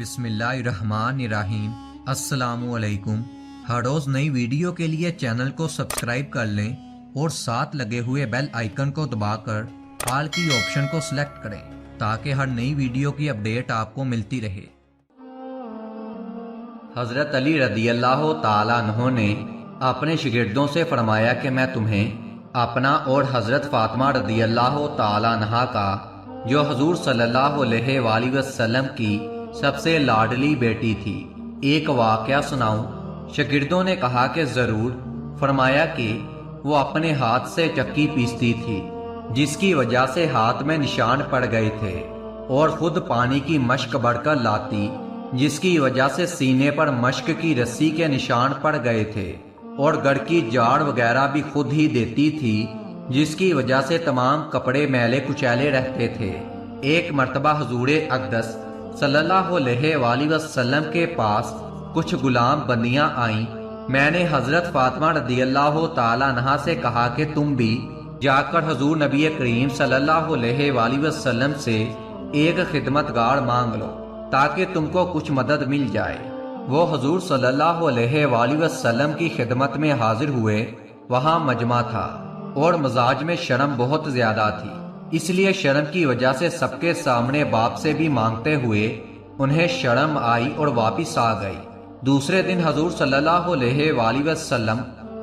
बिस्मिल्लाहिर्रहमानिर्रहीम। अस्सलामुअलैकुम। हर रोज़ नई वीडियो के लिए चैनल को सब्सक्राइब कर लें और साथ लगे हुए बेल आइकन को दबाकर ऑल की ऑप्शन को सिलेक्ट करें ताकि हर नई वीडियो की अपडेट आपको मिलती रहे। हज़रत अली रदी अल्लाह ताला अन्हु ने अपने शागिर्दों से फरमाया कि मैं तुम्हें अपना और हज़रत फ़ातिमा रदी अल्लाह ताला अन्हा का, जो हुज़ूर सल्लल्लाहु अलैहि वसल्लम की सबसे लाडली बेटी थी, एक वाक़या सुनाऊं। शागिर्दों ने कहा कि ज़रूर। फरमाया कि वो अपने हाथ से चक्की पीसती थी जिसकी वजह से हाथ में निशान पड़ गए थे, और खुद पानी की मश्क बढ़कर लाती जिसकी वजह से सीने पर मश्क की रस्सी के निशान पड़ गए थे, और गढ़ की जाड़ वगैरह भी खुद ही देती थी जिसकी वजह से तमाम कपड़े मैले कुचैले रहते थे। एक मर्तबा हुजूर अक़दस सल्लल्लाहु अलैहि वसल्लम के पास कुछ गुलाम बंदियां आईं। मैंने हजरत फातिमा रदी अल्लाह ताला अन्हा से कहा कि तुम भी जाकर हुजूर नबी करीम सल्लल्लाहु अलैहि वसल्लम से एक खिदमतगार मांग लो ताकि तुमको कुछ मदद मिल जाए। वो हुजूर सल्लल्लाहु अलैहि वसल्लम की खिदमत में हाजिर हुए। वहाँ मजमा था और मजाज में शर्म बहुत ज्यादा थी, इसलिए शर्म की वजह से सबके सामने बाप से भी मांगते हुए उन्हें शर्म आई और वापिस आ गई। दूसरे दिन हुजूर सल्लल्लाहु अलैहि वसल्लम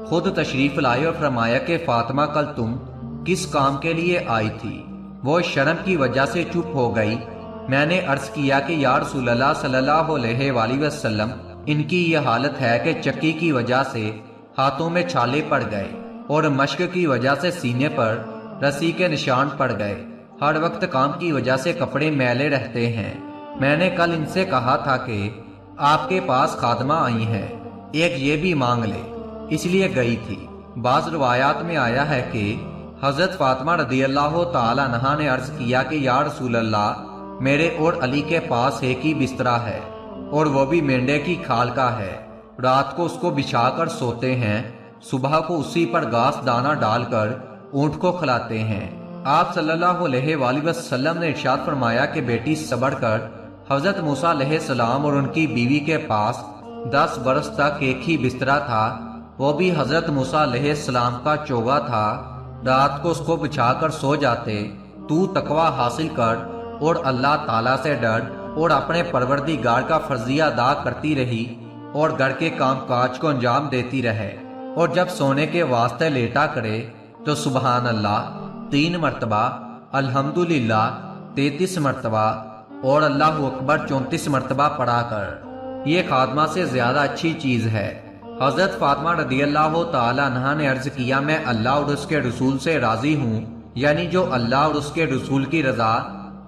खुद तशरीफ लाए और फरमाया कि फातिमा कल तुम किस काम के लिए आई थी? वो शर्म की वजह से चुप हो गई। मैंने अर्ज किया कि या रसूल अल्लाह सल्लल्लाहु अलैहि वसल्लम, इनकी ये हालत है कि चक्की की वजह से हाथों में छाले पड़ गए और मश्क की वजह से सीने पर रस्सी के निशान पड़ गए। हर वक्त काम की वजह से कपड़े मैले रहते हैं। मैंने कल इनसे कहा था कि आपके पास खादमा आई हैं, एक ये भी मांग ले, इसलिए गई थी। बाज़ रवायात में आया है कि हज़रत फातिमा रदी अल्लाह ताला अन्हा ने अर्ज किया कि या रसूल अल्लाह, मेरे और अली के पास एक ही बिस्तरा है और वो भी मेंढे की खाल का है। रात को उसको बिछाकर सोते हैं, सुबह को उसी पर घास दाना डालकर ऊंट को खिलाते हैं। आप सल्लल्लाहु अलैहि वसल्लम ने इरशाद फरमाया कि बेटी सब्र कर। हज़रत मूसा अलैहिस्सलाम और उनकी बीवी के पास 10 बरस तक एक ही बिस्तरा था, वो भी हज़रत मूसा अलैहिस्सलाम का चोगा था। रात को उसको बिछाकर सो जाते। तू तकवा हासिल कर और अल्लाह ताला से डर और अपने परवरदिगार का फर्जिया अदा करती रही और घर के काम काज को अंजाम देती रहे, और जब सोने के वास्ते लेटा करे तो सुबहान अल्लाह 3 मरतबा, अल्हम्दुलिल्लाह 33 मरतबा और अल्लाहु अकबर 34 मरतबा पढ़ा कर। ये खादमा से ज्यादा अच्छी चीज है। हजरत फातिमा रदी अल्लाह ताला अन्हा ने अर्ज किया, मैं अल्लाह और उसके रसूल से राजी हूँ, यानी जो अल्लाह और उसके रसूल की रजा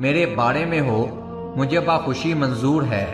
मेरे बारे में हो मुझे बाखुशी मंजूर है।